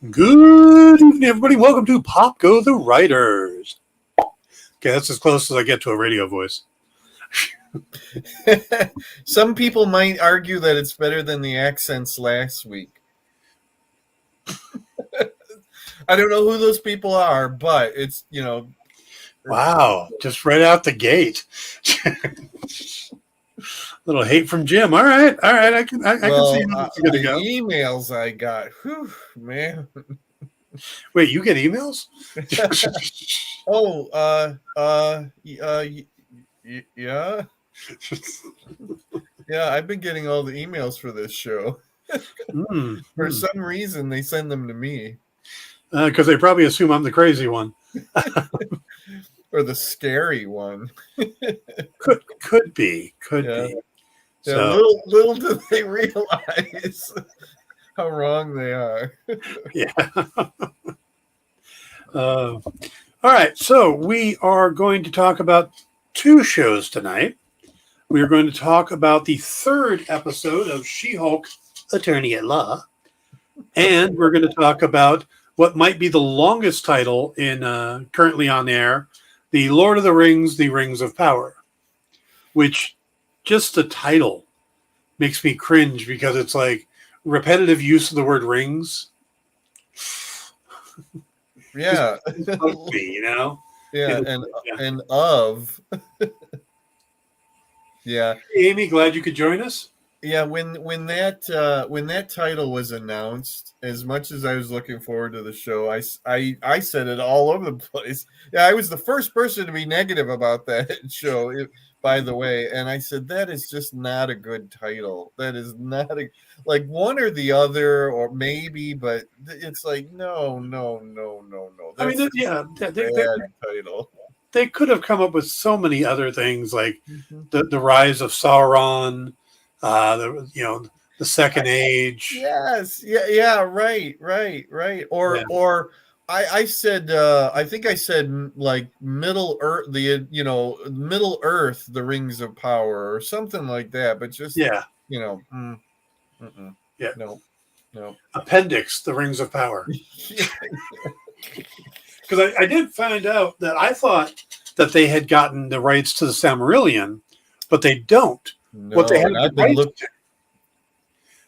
Good evening, everybody. Welcome to Pop Go the Writers. Okay, that's as close as I get to a radio voice. Some people might argue that it's better than the accents last week. I don't know who those people are, but it's, Wow, just right out the gate. Little hate from Jim. All right. I can see how this is going to the go. emails I got, whew, man. Wait, you get emails? Oh, yeah. Yeah, I've been getting all the emails for this show. For some reason, they send them to me. Because they probably assume I'm the crazy one. Or the scary one. Could be. Yeah, So, little do they realize how wrong they are. yeah. All right. So we are going to talk about two shows tonight. We are going to talk about the third episode of She-Hulk, Attorney at Law. And we're going to talk about what might be the longest title in currently on the air, The Lord of the Rings, The Rings of Power, which just the title makes me cringe because it's like repetitive use of the word rings. Yeah. You know? Yeah, and of. Yeah. Hey, Amy, glad you could join us. Yeah, when that title was announced, as much as I was looking forward to the show, I said it all over the place. Yeah, I was the first person to be negative about that show, by the way, and I said that is just not a good title. That is not like one or the other, or maybe, but it's like no. That's bad title. They could have come up with so many other things, like the rise of Sauron. The Second Age. Yes. Yeah. Right. Or I said, I think I said like Middle Earth, Middle Earth, the Rings of Power, or something like that. But just yeah, no. Appendix, the Rings of Power. Because I did find out that I thought that they had gotten the rights to the Silmarillion, but they don't. No, what they have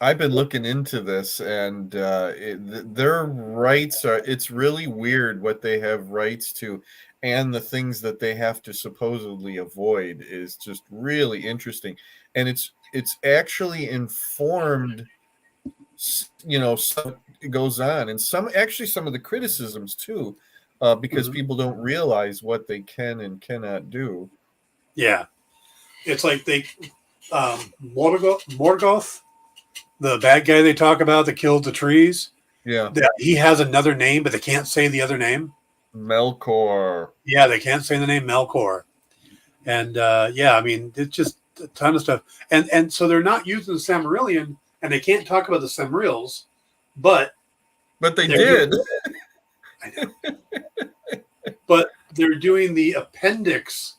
I've been looking into this, and their rights are. It's really weird what they have rights to, and the things that they have to supposedly avoid is just really interesting, and it's actually informed. Some it goes on, and some of the criticisms too, because people don't realize what they can and cannot do. Yeah, it's like they Morgoth, the bad guy they talk about that killed the trees. Yeah, he has another name, but they can't say the other name. Melkor. Yeah, they can't say the name Melkor. And I mean, it's just a ton of stuff. And so they're not using the Silmarillion, and they can't talk about the Silmarils, but they did. I know. But they're doing the appendix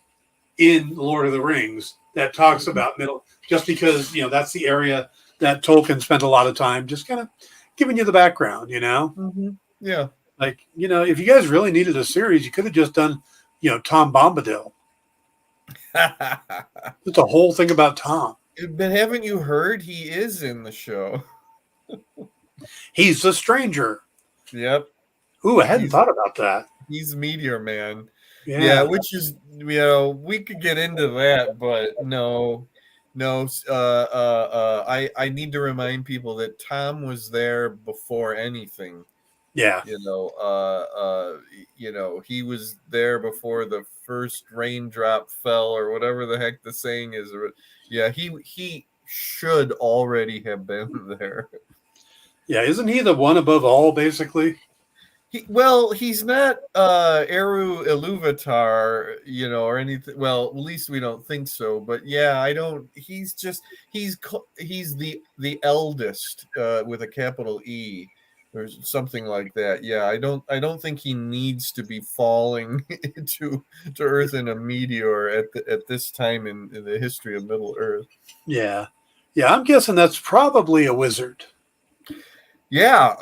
in Lord of the Rings that talks about middle, just because that's the area that Tolkien spent a lot of time just kind of giving you the background, Yeah. Like, if you guys really needed a series, you could have just done, Tom Bombadil. It's a whole thing about Tom. But haven't you heard he is in the show? He's the stranger. Yep. Ooh, I hadn't thought about that. He's Meteor Man. Yeah, which is, we could get into that, but no. I need to remind people that Tom was there before anything. Yeah. He was there before the first raindrop fell, or whatever the heck the saying is. Yeah, he should already have been there. Yeah, isn't he the one above all, basically? He's not Eru Iluvatar, or anything. Well, at least we don't think so. But yeah, I don't. He's the eldest with a capital E, or something like that. Yeah, I don't think he needs to be falling to Earth in a meteor at this time in the history of Middle Earth. Yeah, I'm guessing that's probably a wizard. Yeah,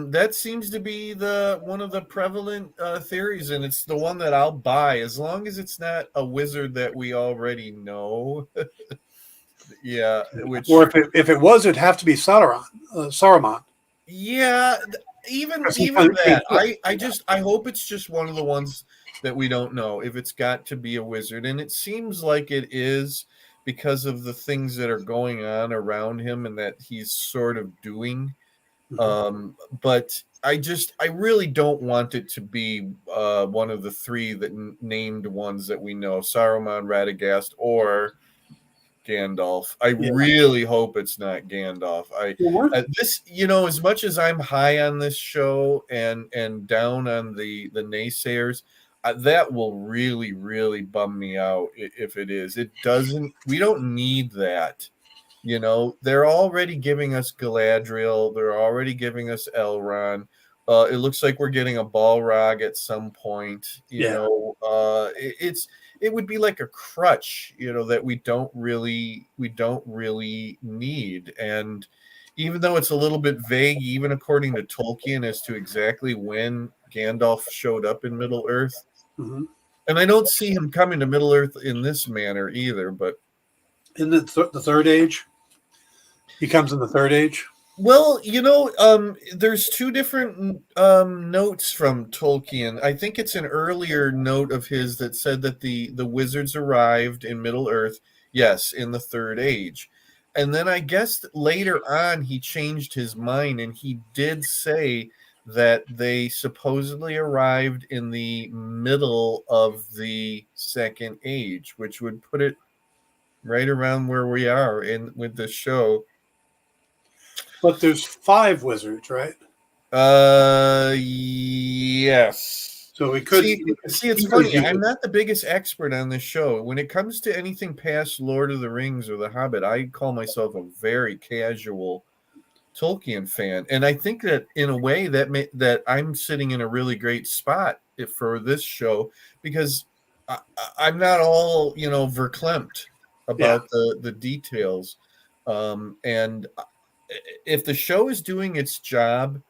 that seems to be the one of the prevalent theories, and it's the one that I'll buy as long as it's not a wizard that we already know. Yeah, Or which if it was, it'd have to be Saruman. yeah, Because he even came that, quick. I hope it's just one of the ones that we don't know if it's got to be a wizard, and it seems like it is because of the things that are going on around him and that he's sort of doing. Mhm. But I really don't want it to be one of the three that named ones that we know: Saruman, Radagast, or Gandalf. I Yeah. really hope it's not Gandalf. This, as much as I'm high on this show and down on the naysayers, that will really really bum me out if it is. It doesn't. We don't need that. They're already giving us Galadriel. They're already giving us Elrond. It looks like we're getting a Balrog at some point. Yeah. It would be like a crutch, that we don't really need. And even though it's a little bit vague, even according to Tolkien, as to exactly when Gandalf showed up in Middle Earth, Hmm. and I don't see him coming to Middle Earth in this manner either. But In the third age, he comes in the third age. well, there's two different notes from Tolkien. I think it's an earlier note of his that said that the wizards arrived in Middle Earth, yes, in the Third Age. And then I guess later on he changed his mind and he did say that they supposedly arrived in the middle of the Second Age, which would put it right around where we are in with this show. But there's 5 wizards, right? Yes. So we could See, it's funny. I'm not the biggest expert on this show. When it comes to anything past Lord of the Rings or The Hobbit, I call myself a very casual Tolkien fan, and I think that in a way that I'm sitting in a really great spot for this show because I'm not all verklempt Yeah. about the details, and if the show is doing its job,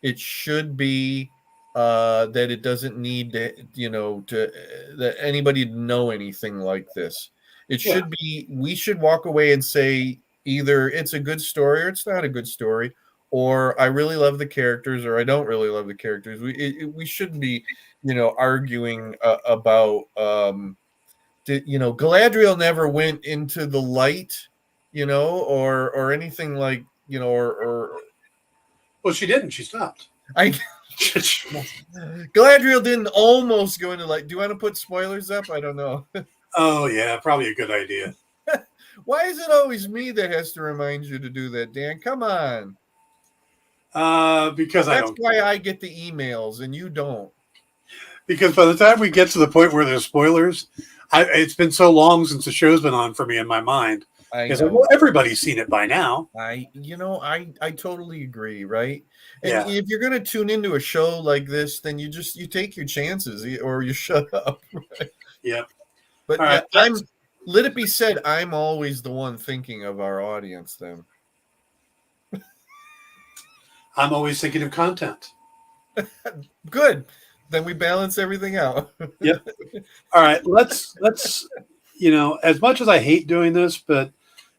it should be that it doesn't need to that anybody to know anything like this. It Yeah. should be we should walk away and say either it's a good story or it's not a good story, or I really love the characters or I don't really love the characters. We shouldn't be arguing about Galadriel never went into the light, or anything like or Well, she didn't. She stopped. I Galadriel didn't almost go into light. Do you want to put spoilers up? I don't know. Oh yeah, probably a good idea. Why is it always me that has to remind you to do that, Dan? Come on. Because That's why I get the emails and you don't. Because by the time we get to the point where there's spoilers, it's been so long since the show's been on for me in my mind. I Because know. well, everybody's seen it by now. I totally agree, right? And Yeah. if you're going to tune into a show like this, then you take your chances or you shut up. Right? Yep. But All right. let it be said, I'm always the one thinking of our audience then. I'm always thinking of content. Good. Then we balance everything out. Yep. All right. Let's as much as I hate doing this, but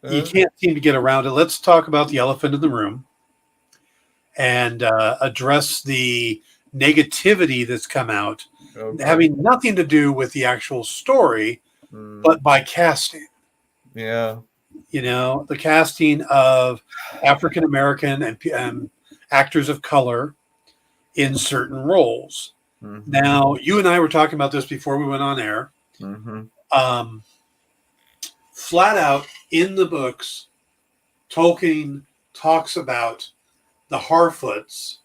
you can't seem to get around it. Let's talk about the elephant in the room and address the negativity that's come out, having nothing to do with the actual story, but by casting. Yeah. The casting of African American and actors of color in certain roles. Mm-hmm. Now, you and I were talking about this before we went on air. Mm-hmm. Flat out in the books, Tolkien talks about the Harfoots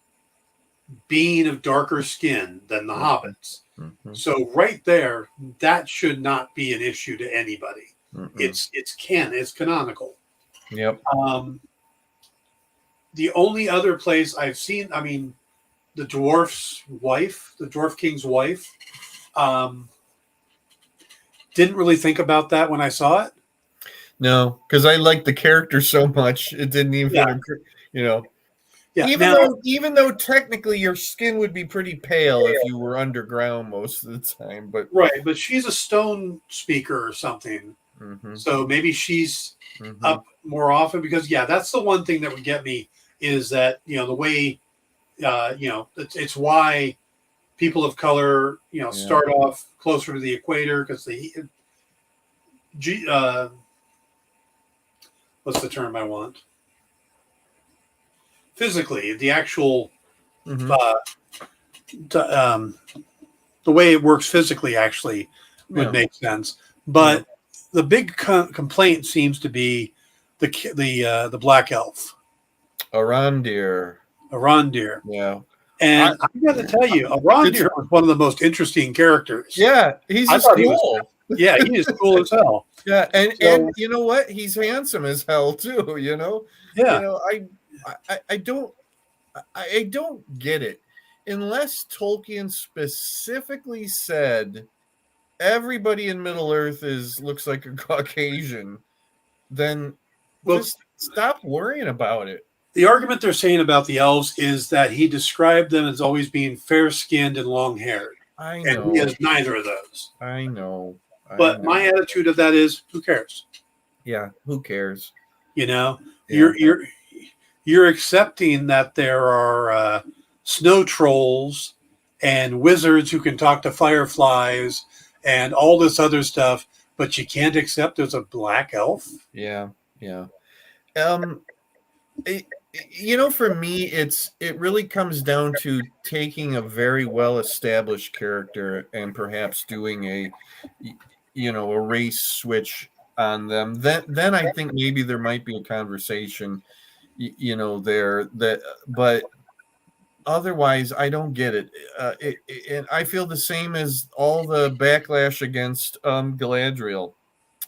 being of darker skin than the Hobbits. Mm-hmm. So right there, that should not be an issue to anybody. Mm-hmm. It's canonical. Yep. The only other place I've seen, the Dwarf King's wife, didn't really think about that when I saw it. No, because I liked the character so much, it didn't even, Yeah. Even though technically your skin would be pretty pale if you were underground most of the time, but right, but she's a stone speaker or something. mhm, So maybe she's mhm. up more often because that's the one thing that would get me is that the way it's why people of color start off closer to the equator because what's the term I want? Physically, the actual Mhm. t- um, the way it works physically actually would Yeah. make sense. But the big complaint seems to be the black elf, Arondir. Arondir. Yeah. And I got to tell you, Arondir was one of the most interesting characters. Yeah, he's I just thought he cool. Yeah, he is cool as hell. Yeah, and So- you know what? He's handsome as hell too. Yeah. I don't get it unless Tolkien specifically said everybody in Middle Earth looks like a Caucasian. Then just stop worrying about it. The argument they're saying about the elves is that he described them as always being fair-skinned and long-haired. I know. And he is neither of those. I know. But my attitude of that is, who cares? Yeah, who cares? You're accepting that there are snow trolls and wizards who can talk to fireflies and all this other stuff, but you can't accept there's a black elf. Yeah. For me, it really comes down to taking a very well-established character and perhaps doing a race switch on them. Then I think maybe there might be a conversation, there but otherwise I don't get it. And I feel the same as all the backlash against Galadriel.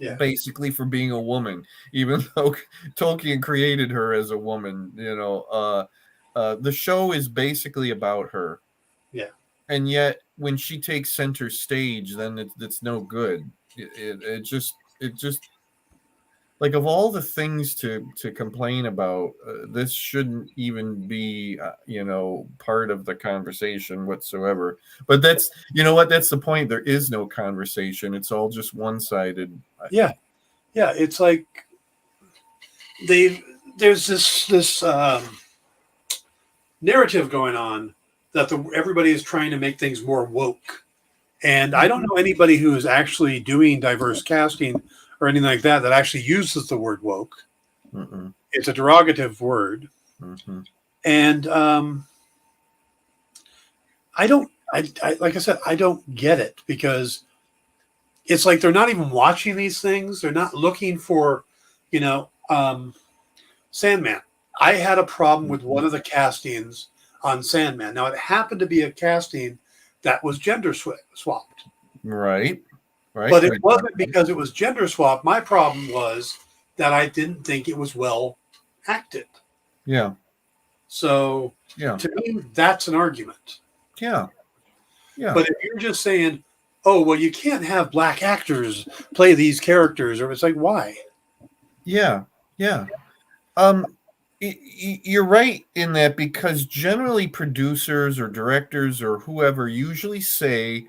Yeah. Basically for being a woman, even though Tolkien created her as a woman. The show is basically about her. Yeah. And yet when she takes center stage, then it's no good. It just like, of all the things to complain about, this shouldn't even be part of the conversation whatsoever. But that's that's the point. There is no conversation. It's all just one-sided. Yeah It's like there's this narrative going on that everybody is trying to make things more woke, and I don't know anybody who is actually doing diverse casting or anything like that actually uses the word woke. Mm-mm. It's a derogative word. Mm-hmm. And I like I said, I don't get it, because it's like they're not even watching these things. They're not looking for, Sandman. I had a problem with one of the castings on Sandman. Now, it happened to be a casting that was gender swapped. Right. But it wasn't because it was gender swapped. My problem was that I didn't think it was well acted. Yeah. So to me, that's an argument. Yeah. But if you're just saying, oh, well, you can't have black actors play these characters, or it's like, why? Yeah. You're right in that, because generally producers or directors or whoever usually say,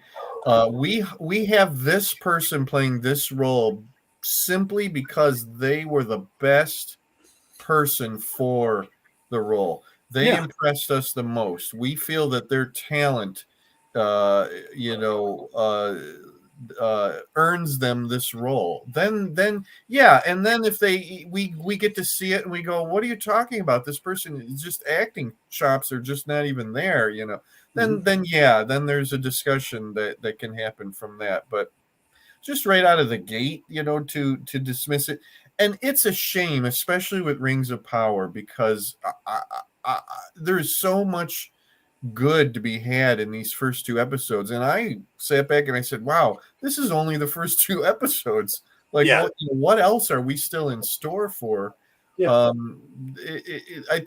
we have this person playing this role simply because they were the best person for the role. They impressed us the most. We feel that their talent earns them this role. Then and then if we get to see it and we go, what are you talking about? This person is just acting chops are just not even there, then then there's a discussion that can happen from that. But just right out of the gate, to dismiss it. And it's a shame, especially with Rings of Power, because there's so much good to be had in these first two episodes. And I sat back and I said, wow, this is only the first two episodes. Like, what else are we still in store for? I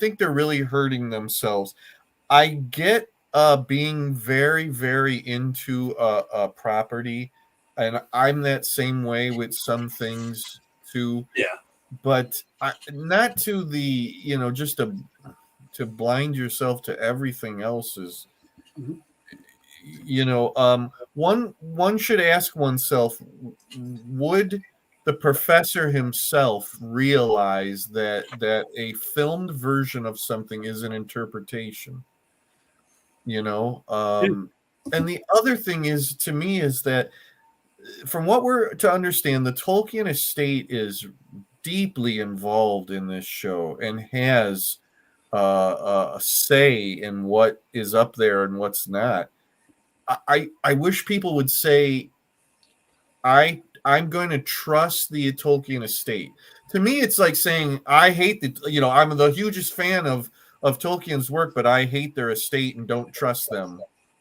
think they're really hurting themselves. I get being very, very into a property, and I'm that same way with some things too. Yeah. But not to the, just a to blind yourself to everything else is, Mhm. one should ask oneself, would the professor himself realize that a filmed version of something is an interpretation? And the other thing is, to me, is that from what we're to understand, the Tolkien estate is deeply involved in this show and has a say in what is up there and what's not. I wish people would say, I'm going to trust the Tolkien estate. To me, it's like saying I hate I'm the hugest fan of Tolkien's work, but I hate their estate and don't trust them.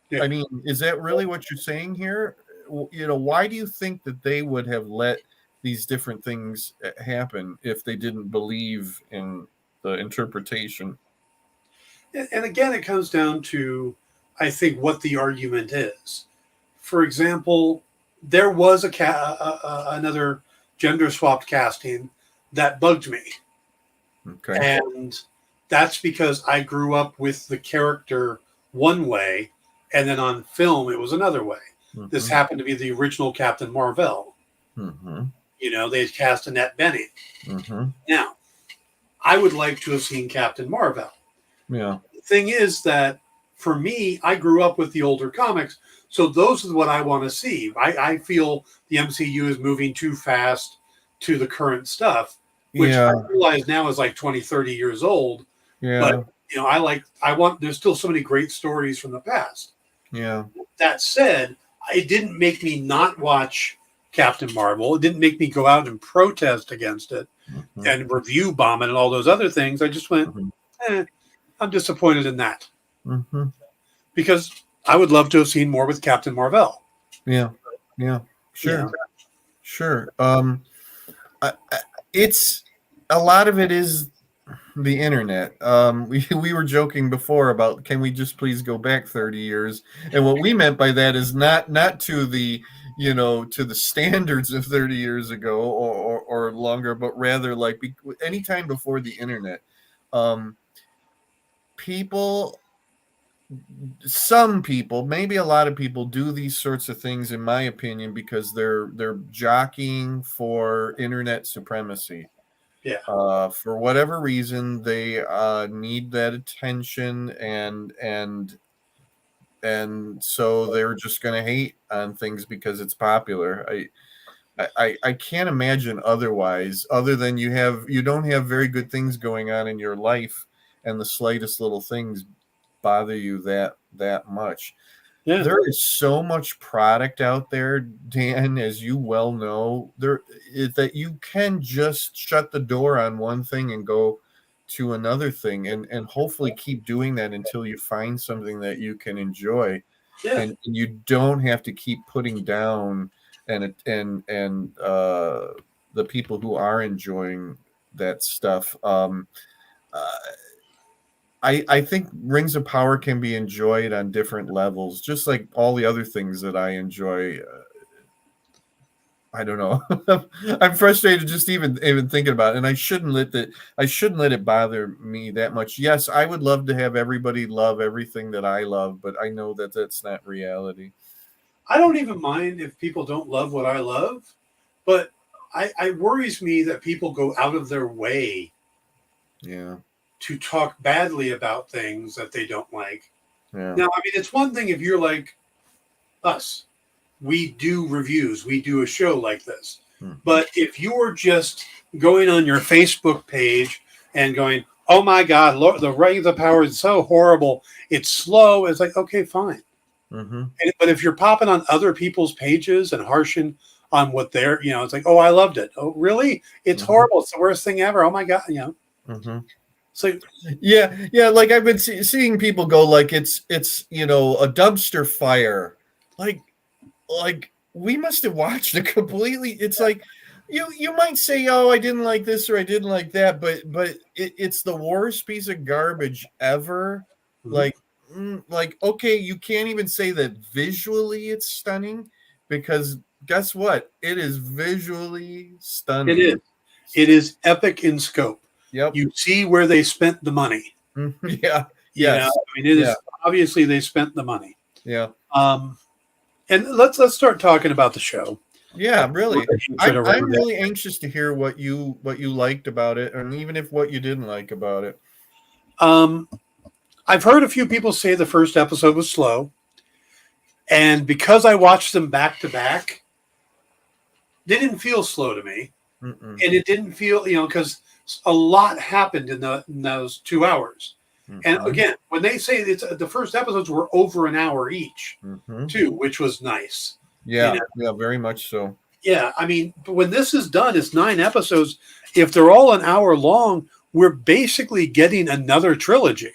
Yeah. I mean, is that really what you're saying here? Why do you think that they would have let these different things happen if they didn't believe in the interpretation? And again, it comes down to, I think, what the argument is. For example, there was another gender swapped casting that bugged me. Okay. And that's because I grew up with the character one way, and then on film it was another way. Mm-hmm. This happened to be the original Captain Marvel. Mm-hmm. They cast Annette Bening. Mm-hmm. Now, I would like to have seen Captain Marvel. Yeah. The thing is that for me, I grew up with the older comics, so those are what I want to see. I feel the MCU is moving too fast to the current stuff, which I realize now is like 20, 30 years old. Yeah. But there's still so many great stories from the past. Yeah. That said, it didn't make me not watch Captain Marvel. It didn't make me go out and protest against it and review bomb it and all those other things. I just went, I'm disappointed in that. Because I would love to have seen more with Captain Marvel. Yeah. Sure. It's a lot of it is the internet. We were joking before about, can we just please go back 30 years? And what we meant by that is not to the to the standards of 30 years ago or longer, but rather like any time before the internet. Some people, maybe a lot of people, do these sorts of things, in my opinion, because they're jockeying for internet supremacy. Yeah. For whatever reason, they need that attention, and so they're just going to hate on things because it's popular. I can't imagine otherwise, other than you don't have very good things going on in your life, and the slightest little things bother you that much. Yeah. There is so much product out there, Dan, as you well know, that you can just shut the door on one thing and go to another thing, and hopefully keep doing that until you find something that you can enjoy. Yeah. And you don't have to keep putting down and the people who are enjoying that stuff. I think Rings of Power can be enjoyed on different levels, just like all the other things that I enjoy. I don't know. I'm frustrated just even thinking about it, and I shouldn't let it bother me that much. Yes, I would love to have everybody love everything that I love, but I know that that's not reality. I don't even mind if people don't love what I love, but it worries me that people go out of their way to talk badly about things that they don't like. Yeah. Now, I mean, it's one thing if you're like us. We do reviews. We do a show like this. But if you're just going on your Facebook page and going, oh my God, Lord, the Rings of Power is so horrible, it's slow, it's like, okay, fine. But if you're popping on other people's pages and harshing on what they're, it's like, oh, I loved it. Oh, really? It's horrible. It's the worst thing ever. Oh my God. So yeah, like I've been seeing people go like it's a dumpster fire. Like we must have watched a completely. It's like you might say, oh, I didn't like this or I didn't like that, but it's the worst piece of garbage ever. Like okay, you can't even say that visually it's stunning, because guess what? It is visually stunning. It is epic in scope. Yep. You see where they spent the money. Yeah. You Yes. know, I mean, it Yeah. is obviously they spent the money. Yeah. And let's start talking about the show. Yeah, really. Fit I'm around it. really anxious to hear what you liked about it, and even if what you didn't like about it. Um, I've heard a few people say the first episode was slow, and because I watched them back to back, they didn't feel slow to me, Mm-mm. and it didn't feel because a lot happened in those 2 hours. And Mhm. again, when they say it's the first episodes were over an hour each, Mhm. too, which was nice. Yeah, yeah, very much so. Yeah, I mean, but when this is done, it's 9 episodes. If they're all an hour long, we're basically getting another trilogy.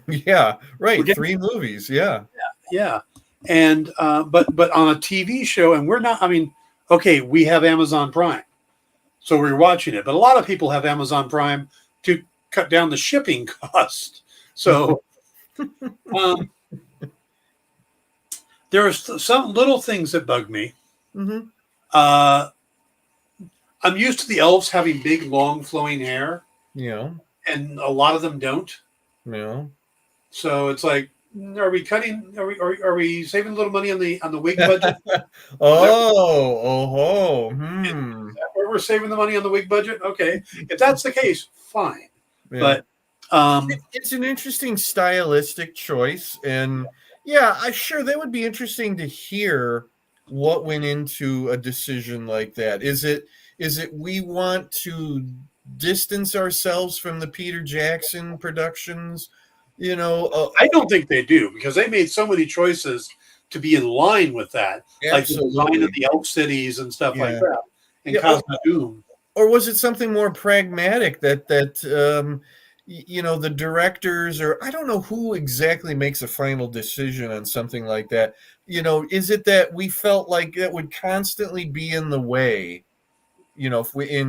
Yeah, We're right. getting, 3 movies. Yeah. yeah, and but on a TV show, and we're not. I mean, okay, we have Amazon Prime, so we're watching it. But a lot of people have Amazon Prime to cut down the shipping cost. So um, there are some little things that bug me. Mm-hmm. Uh, I'm used to the elves having big, long, flowing hair, Yeah. and a lot of them don't. Yeah. So it's like, are we cutting? Are we saving a little money on the wig budget? Oh. Is that where we're saving the money on the wig budget? Okay, if that's the case, fine. Yeah. But um, It's an interesting stylistic choice, and yeah, I sure that would be interesting to hear what went into a decision like that. Is it we want to distance ourselves from the Peter Jackson productions? You know, I don't think they do because they made so many choices to be in line with that, like the design absolutely. of the elf cities and stuff like Yeah. that, and Yeah. Cosmo Doom. Or was it something more pragmatic that the directors, or I don't know who exactly makes a final decision on something like that. Is it that we felt like it would constantly be in the way? If we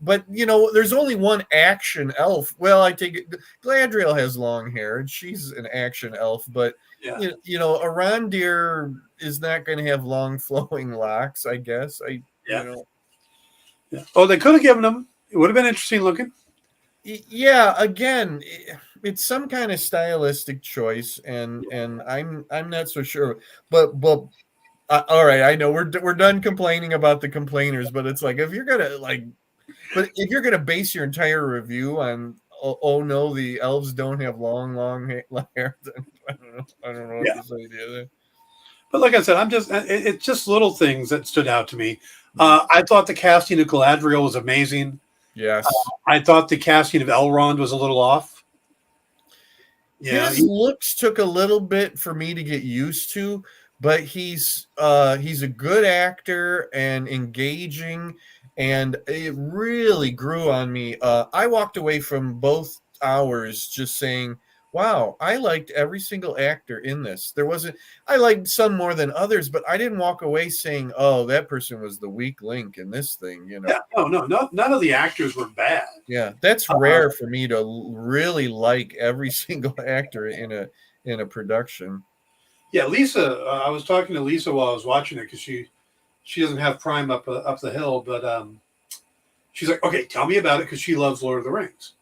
but there's only one action elf. Well, I take it Gladriel has long hair and she's an action elf, but Yeah, Arondir is not going to have long flowing locks, I guess. yeah, yeah. Oh, they could have given them. It would have been interesting looking. Yeah, again, it's some kind of stylistic choice, and I'm not so sure. But all right, I know we're done complaining about the complainers, but it's like if you're gonna base your entire review on oh no, the elves don't have long hair, then I don't know what Yeah, to say to you. but like I said, it's just little things that stood out to me. I thought the casting of Galadriel was amazing. Yes, I thought the casting of Elrond was a little off. Yeah, his looks took a little bit for me to get used to, but he's a good actor and engaging, and it really grew on me. I walked away from both hours just saying, wow, I liked every single actor in this. I liked some more than others, but I didn't walk away saying, oh, that person was the weak link in this thing. yeah, no, none of the actors were bad. Yeah, that's rare for me to really like every single actor in a production. Yeah, Lisa. I was talking to Lisa while I was watching it because she doesn't have Prime up the hill, but she's like, okay, tell me about it because she loves Lord of the Rings,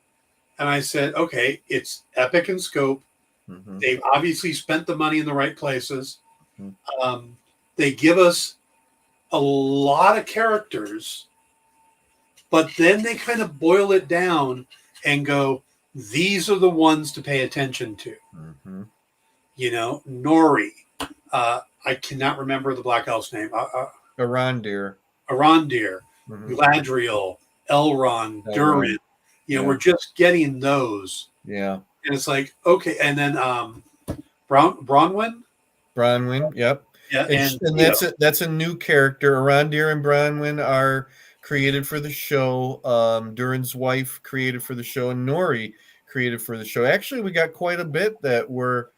and I said, okay, it's epic in scope. Mm-hmm. They've obviously spent the money in the right places. Mm-hmm. They give us a lot of characters, but then they kind of boil it down and go, these are the ones to pay attention to. Mm-hmm. Nori. I cannot remember the Black Elf's name. Arondir. Arondir, Mm-hmm. Gladriel, Elrond, Durin. We're just getting those. Yeah. And it's like, okay. And then Bronwyn. Bronwyn, yep. Yeah. And that's a new character. Arondir and Bronwyn are created for the show. Durin's wife created for the show, and Nori created for the show. Actually, we got quite a bit that were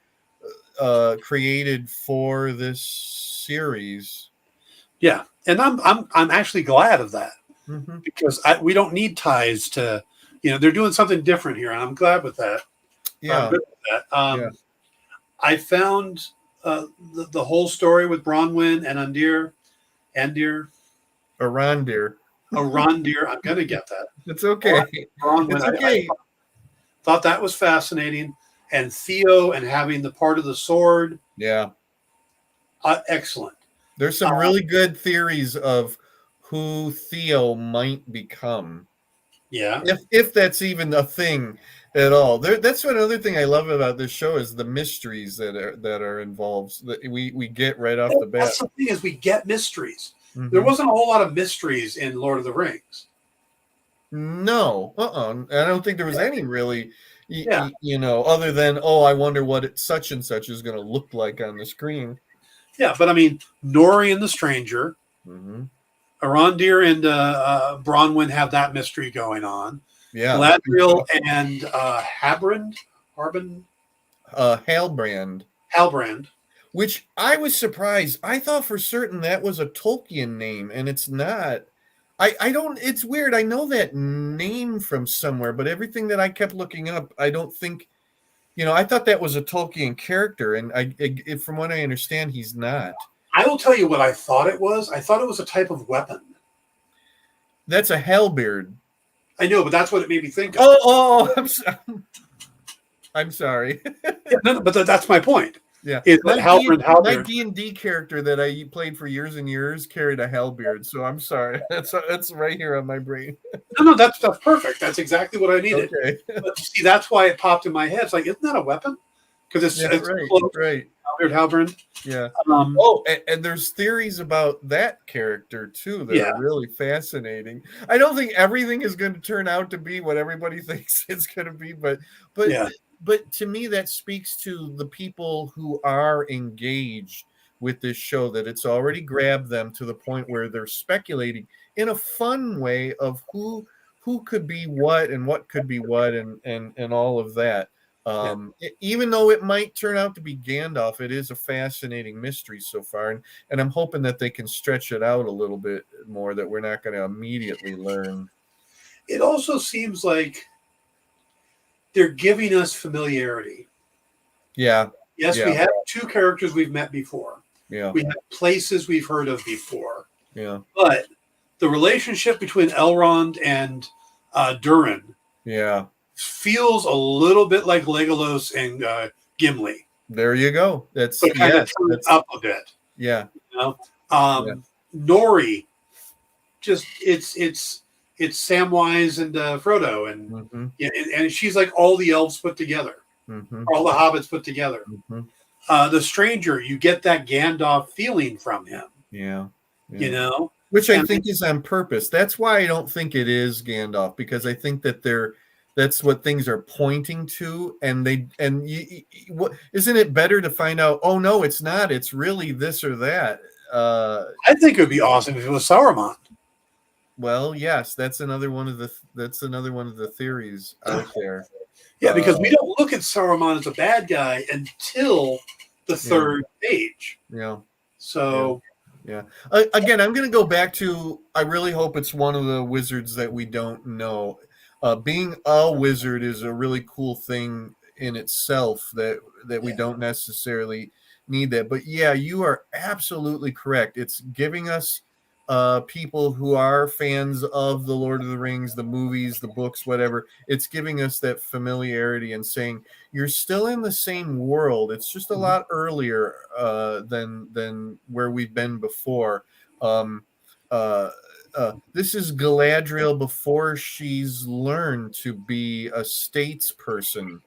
created for this series. Yeah, and I'm actually glad of that Mm-hmm. because we don't need ties to, they're doing something different here, and I'm glad with that. Yeah. I'm good with that. Yeah. I found the whole story with Bronwyn and Arondir. Arondir. I'm gonna get that. It's okay. Bronwyn. It's okay. Thought that was fascinating. And Theo and having the part of the sword, Yeah. Excellent. There's some really good theories of who Theo might become. Yeah. If that's even a thing at all. That's another thing I love about this show is the mysteries that are involved that we get right off the bat. That's the thing is we get mysteries. Mm-hmm. There wasn't a whole lot of mysteries in Lord of the Rings. No. I don't think there was any really, Yeah. other than, I wonder what such and such is going to look like on the screen. Yeah, but I mean, Nori and the Stranger, Mm-hmm. Arondir and Bronwyn have that mystery going on. Yeah. Galadriel and Halbrand, Halbrand. Which I was surprised. I thought for certain that was a Tolkien name, and it's not. I don't. It's weird. I know that name from somewhere, but everything that I kept looking up, I don't think. I thought that was a Tolkien character, and from what I understand, he's not. I will tell you what I thought it was. I thought it was a type of weapon. That's a halberd. I know, but that's what it made me think of. I'm sorry. Yeah, no, but that's my point. Yeah, my D&D character that I played for years and years carried a halberd, so I'm sorry. That's right here on my brain. No, that's perfect. That's exactly what I needed. Okay. But see, that's why it popped in my head. It's like, isn't that a weapon? Because it's right. Halbrand. Yeah. And there's theories about that character too that are really fascinating. I don't think everything is going to turn out to be what everybody thinks it's going to be, but to me that speaks to the people who are engaged with this show, that it's already grabbed them to the point where they're speculating in a fun way of who could be what and what could be what and all of that. Even though it might turn out to be Gandalf, it is a fascinating mystery so far, and I'm hoping that they can stretch it out a little bit more, that we're not going to immediately learn. It also seems like they're giving us familiarity. Yeah. Yes, we have two characters we've met before. Yeah. We have places we've heard of before. Yeah. But the relationship between Elrond and Durin feels a little bit like Legolas and Gimli. There you go. That's up a bit. Yeah. Nori, just it's Samwise and Frodo, and and she's like all the elves put together, all the hobbits put together. The Stranger, you get that Gandalf feeling from him. Yeah. Which I think is on purpose. That's why I don't think it is Gandalf, because I think that that's what things are pointing to, and isn't it better to find out? Oh no, it's not. It's really this or that. I think it would be awesome if it was Sauron. Well, yes, that's another one of the theories out there. Yeah, because we don't look at Saruman as a bad guy until the third age. Yeah. So. Yeah. Again, I'm going to go back to. I really hope it's one of the wizards that we don't know. Being a wizard is a really cool thing in itself. That we don't necessarily need that. But yeah, you are absolutely correct. It's giving us people who are fans of the Lord of the Rings, the movies, the books, whatever. It's giving us that familiarity and saying you're still in the same world. It's just a lot earlier than where we've been before. This is Galadriel before she's learned to be a statesperson,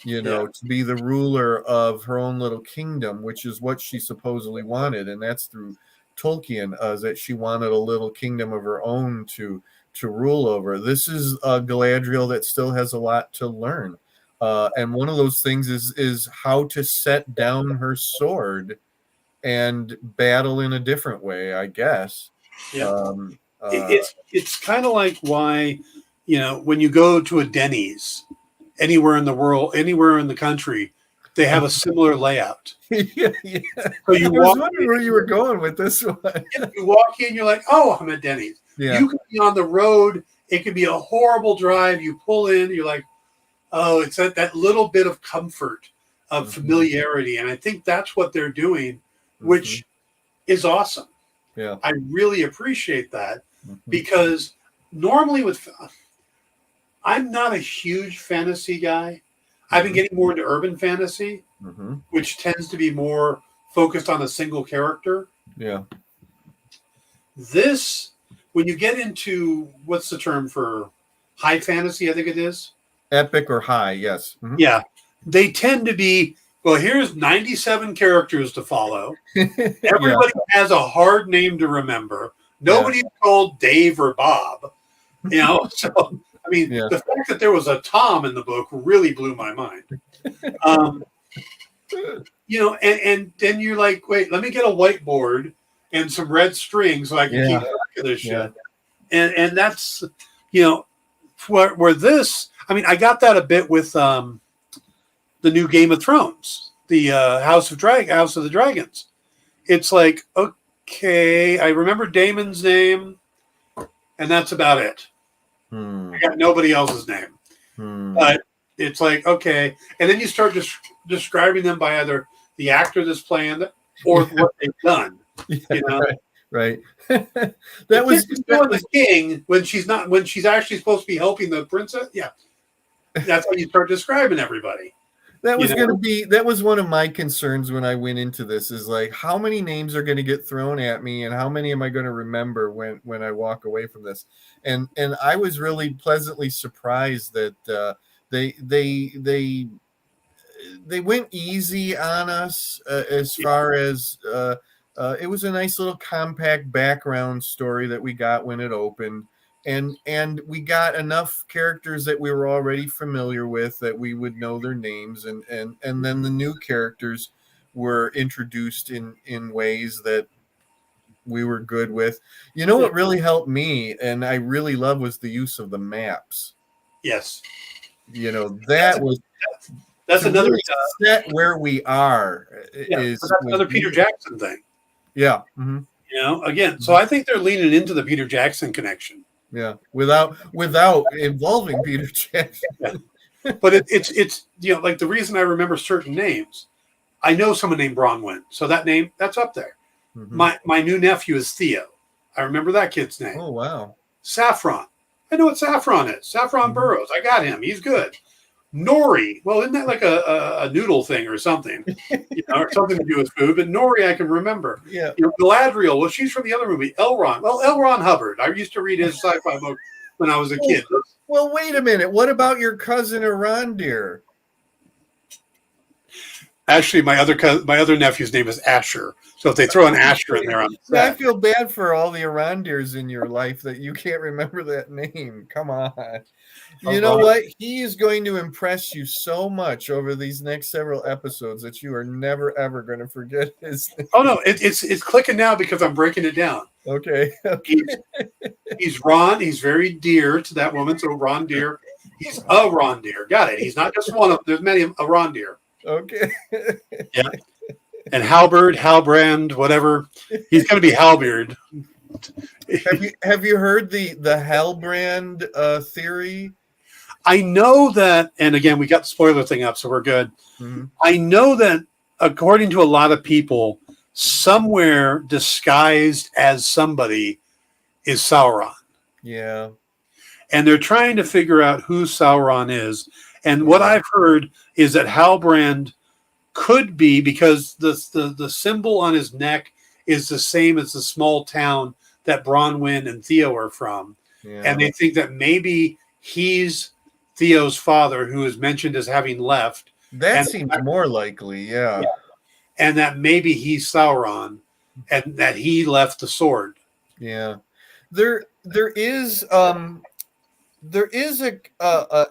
to be the ruler of her own little kingdom, which is what she supposedly wanted, and that's through Tolkien, that she wanted a little kingdom of her own to rule over. This is Galadriel that still has a lot to learn, and one of those things is how to set down her sword and battle in a different way, I guess. Yeah. It's kind of like why, when you go to a Denny's anywhere in the world, anywhere in the country, they have a similar layout. Yeah. So you I was wondering where you were going with this one. You walk in, you're like, oh, I'm at Denny's. Yeah. You could be on the road. It could be a horrible drive. You pull in, you're like, oh, it's that little bit of comfort, of familiarity. And I think that's what they're doing, which is awesome. Yeah. I really appreciate that because normally I'm not a huge fantasy guy. I've been Mhm. getting more into urban fantasy, Mhm. which tends to be more focused on a single character. Yeah. This, when you get into what's the term for high fantasy, I think it is. Epic or high, yes. Mhm. Yeah. They tend to be, well, here's 97 characters to follow. Yeah, Everybody has a hard name to remember. yeah, Nobody's called Dave or Bob. So I mean, yeah. the fact that there was a Tom in the book really blew my mind. Um, and then you're like, wait, let me get a whiteboard and some red string so I can keep Yeah, track of this yeah. shit. And that's you know where this. I mean, I got that a bit with the new Game of Thrones, the House of the Dragons. It's like, okay, I remember Damon's name, and that's about it. Hmm. I got nobody else's name. Hmm. But it's like, okay. And then you start describing them by either the actor that's playing it or what they've done. Yeah, You know, right. the That chick was is doing the king when she's actually supposed to be helping the princess. Yeah, that's how you start describing everybody. You going to know, be that was one of my concerns when I went into this is like how many names are going to get thrown at me and how many am I going to remember when I walk away from this. And I was really pleasantly surprised that they went easy on us as far as it was a nice little compact background story that we got when it opened, and we got enough characters that we were already familiar with that we would know their names, and then the new characters were introduced in ways that we were good with. You know what really helped me and I really love was the use of the maps. yes, You know, that's that was that's to another really set where we are yeah, is but that's was another Peter Jackson thing. yeah, mhm, Again, so I think they're leaning into the Peter Jackson connection. yeah, without involving Peter Jackson. Yeah. But it's like the reason I remember certain names. I know someone named Bronwyn, so that name that's up there. Mhm. My new nephew is Theo. I remember that kid's name. Oh wow. Saffron. I know what Saffron is. Saffron Mhm. Burrows. I got him. He's good. Nori. Well, isn't that like a noodle thing or something? Or something to do with food. But Nori, I can remember. Yeah. Galadriel. Well, she's from the other movie. Elrond. Well, L. Ron Hubbard. I used to read his sci-fi book when I was a kid. Well, wait a minute. What about your cousin Arondir? Actually, my other nephew's name is Asher. So if they throw an Asher in there, I'm Yeah, I sad. feel bad for all the Arondirs in your life that you can't remember that name. Come on. You know what? He is going to impress you so much over these next several episodes that you are never ever going to forget his name. Oh no, it's clicking now because I'm breaking it down. Okay. He's Ron. He's very dear to that woman. So Ron Deer. He's a Ron Deer. Got it. He's not just one of. There's many a Ron Deer. Okay. Yeah. And Halbrand, whatever. He's going to be Halbeard. Have you heard the Halbrand theory? I know that, and again, we got the spoiler thing up, so we're good. Mm-hmm. I know that, according to a lot of people, somewhere disguised as somebody is Sauron. Yeah. And they're trying to figure out who Sauron is. And what I've heard is that Halbrand could be, because the symbol on his neck is the same as the small town that Bronwyn and Theo are from. Yeah. And they think that maybe he's Theo's father, who is mentioned as having left. That seems more likely, yeah. And that maybe he's Sauron and that he left the sword. Yeah. There is an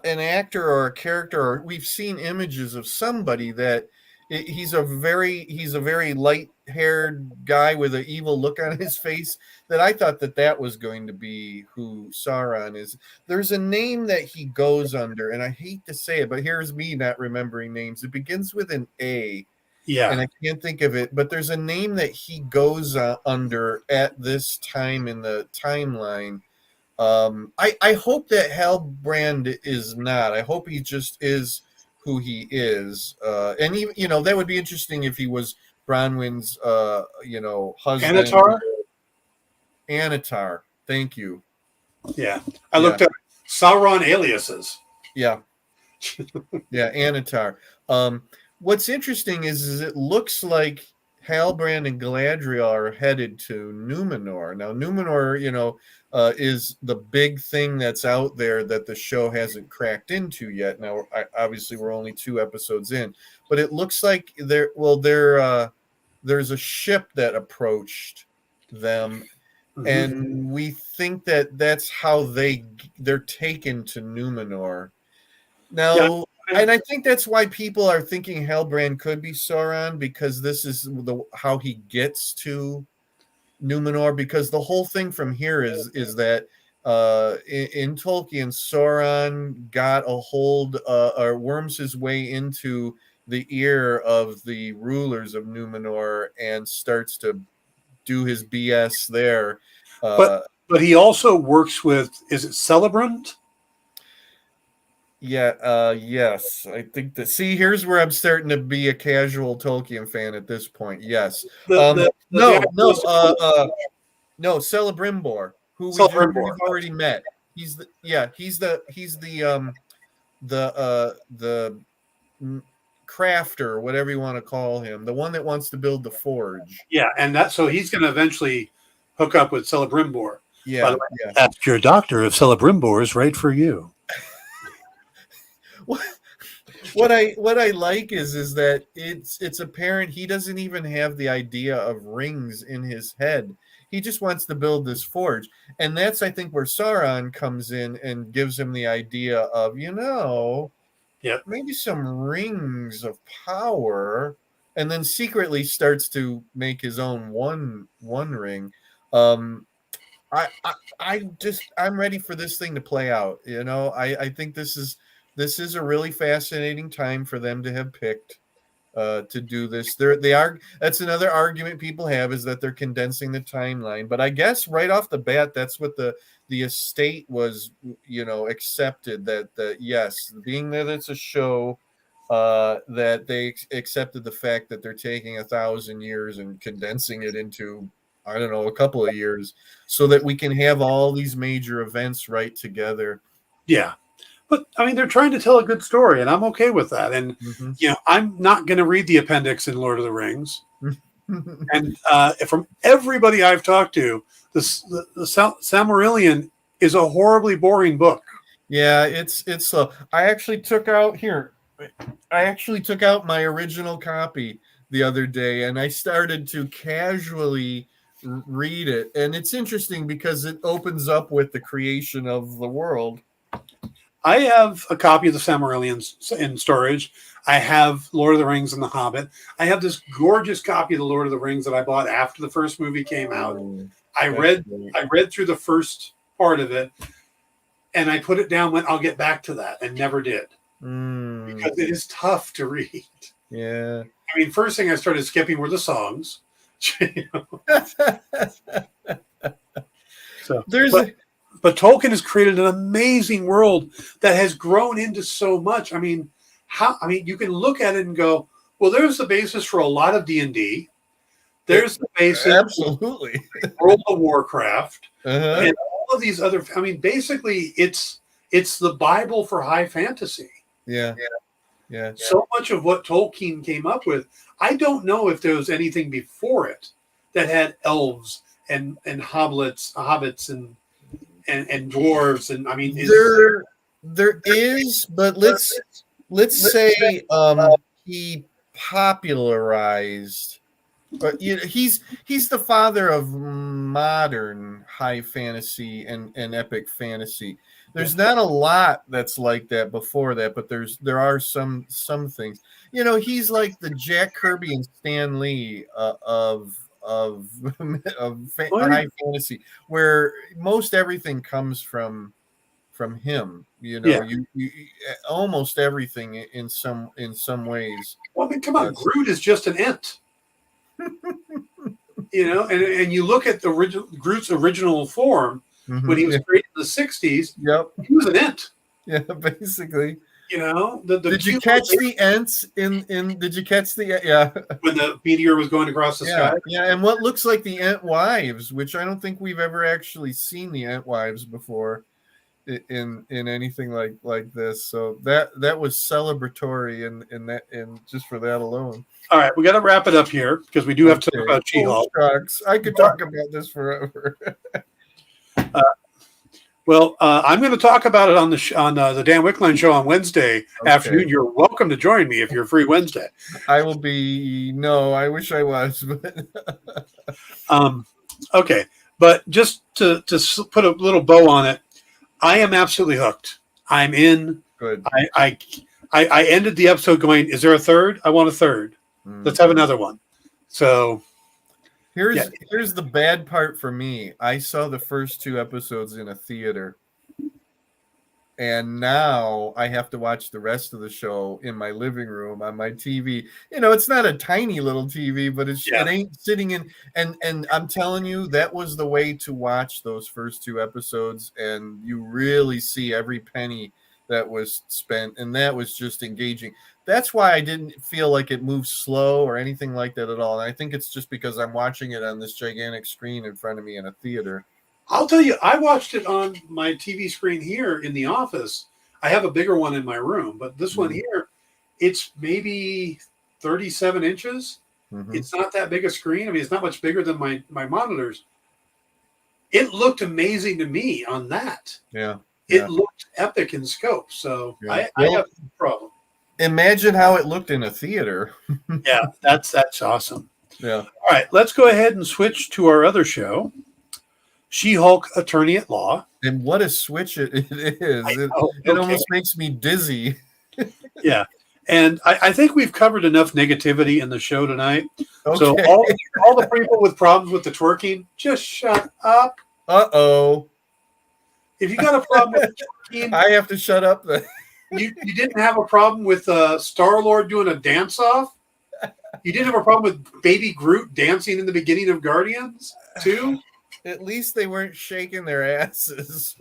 actor or a character, or we've seen images of somebody that he's a very light-haired guy with an evil look on his face, that I thought that was going to be who Sauron is. There's a name that he goes under, and I hate to say it, but here's me not remembering names. It begins with an A. Yeah. And I can't think of it, but there's a name that he goes under at this time in the timeline. I hope that Halbrand is not. I hope he just is who he is. And he, that would be interesting if he was Bronwyn's, husband. Anatar? Anatar. Thank you. Yeah. I looked up Sauron aliases. Yeah. Yeah, Anatar. What's interesting is it looks like Halbrand and Galadriel are headed to Numenor. Now, Numenor, is the big thing that's out there that the show hasn't cracked into yet. Now, obviously, we're only 2 episodes in, but it looks like there's a ship that approached them, and we think that that's how they're taken to Numenor. Now, and I think that's why people are thinking Halbrand could be Sauron, because this is how he gets to Numenor. Because the whole thing from here is that in Tolkien, Sauron got a hold or worms his way into the ear of the rulers of Numenor and starts to do his BS there. But he also works with, is it Celebrant? Yeah, yes. I think that, see, here's where I'm starting to be a casual Tolkien fan at this point. Yes. No, Celebrimbor, who we've already met. He's the crafter, whatever you want to call him, the one that wants to build the forge. Yeah, and so he's going to eventually hook up with Celebrimbor. Yeah. By the way, ask your doctor if Celebrimbor is right for you. What I like is that it's apparent he doesn't even have the idea of rings in his head. He just wants to build this forge, and that's, I think, where Sauron comes in and gives him the idea of maybe some rings of power, and then secretly starts to make his own one ring. I'm ready for this thing to play out. I think this is a really fascinating time for them to have picked to do this. That's another argument people have, is that they're condensing the timeline. But I guess right off the bat, that's what the estate was, accepted, that yes, being that it's a show, that they accepted the fact that they're taking 1,000 years and condensing it into, I don't know, a couple of years, so that we can have all these major events right together. Yeah. But, I mean, they're trying to tell a good story, and I'm okay with that. And, I'm not going to read the appendix in Lord of the Rings. And from everybody I've talked to, the Silmarillion is a horribly boring book. Yeah, it's slow. I actually took out my original copy the other day, and I started to casually read it. And it's interesting because it opens up with the creation of the world. I have a copy of the Silmarillion in storage. I have Lord of the Rings and The Hobbit. I have this gorgeous copy of the Lord of the Rings that I bought after the first movie came out. I read through the first part of it, and I put it down, went, I'll get back to that, and never did. Because it is tough to read. Yeah. I mean, first thing I started skipping were the songs. But Tolkien has created an amazing world that has grown into so much. I mean, you can look at it and go, well, there's the basis for a lot of D&D. There's the basis, absolutely, for World of Warcraft, and all of these other. I mean, basically, it's the Bible for high fantasy. Yeah. So much of what Tolkien came up with, I don't know if there was anything before it that had elves and hobbits and dwarves, and I mean, there is, but let's say he popularized. But he's the father of modern high fantasy and epic fantasy. There's not a lot that's like that before that, but there are some things. He's like the Jack Kirby and Stan Lee of high fantasy, where most everything comes from him. You almost everything in some ways. Well, I mean, come on, Groot is just an ent. And you look at Groot's original form when he was created in the 60s. Yep, he was an ent. Yeah, basically. Did you catch the ents in? Did you catch the when the meteor was going across the sky? Yeah, and what looks like the Ent wives, which I don't think we've ever actually seen the Ent wives before. in anything like this. So that was celebratory in just for that alone. All right, we got to wrap it up here because we do have to talk about She-Hulk. Shucks. I could talk about this forever. I'm going to talk about it on the Dan Wickline show on Wednesday afternoon. You're welcome to join me if you're free Wednesday. I will be. No, I wish I was. But okay, but just to put a little bow on it, I am absolutely hooked. I'm in. Good. I ended the episode going, is there a third? I want a third. Let's have another one. So here's the bad part for me. I saw the first 2 episodes in a theater, and now I have to watch the rest of the show in my living room on my TV. It's not a tiny little TV, but it ain't sitting in. And I'm telling you, that was the way to watch those first 2 episodes, and you really see every penny that was spent, and that was just engaging. That's why I didn't feel like it moved slow or anything like that at all. And I think it's just because I'm watching it on this gigantic screen in front of me in a theater. I'll tell you, I watched it on my TV screen here in the office. I have a bigger one in my room, but this one here, it's maybe 37 inches. Mm-hmm. It's not that big a screen. I mean, it's not much bigger than my monitors. It looked amazing to me on that. Yeah. It looked epic in scope. So I have no problem. Imagine how it looked in a theater. Yeah, that's awesome. Yeah. All right, let's go ahead and switch to our other show, She-Hulk Attorney at Law. And what a switch it is. It almost makes me dizzy. Yeah. And I think we've covered enough negativity in the show tonight. Okay. So all the people with problems with the twerking, just shut up. Uh-oh. If you got a problem with twerking, I have to shut up then. You didn't have a problem with Star-Lord doing a dance-off? You didn't have a problem with Baby Groot dancing in the beginning of Guardians, too? At least they weren't shaking their asses.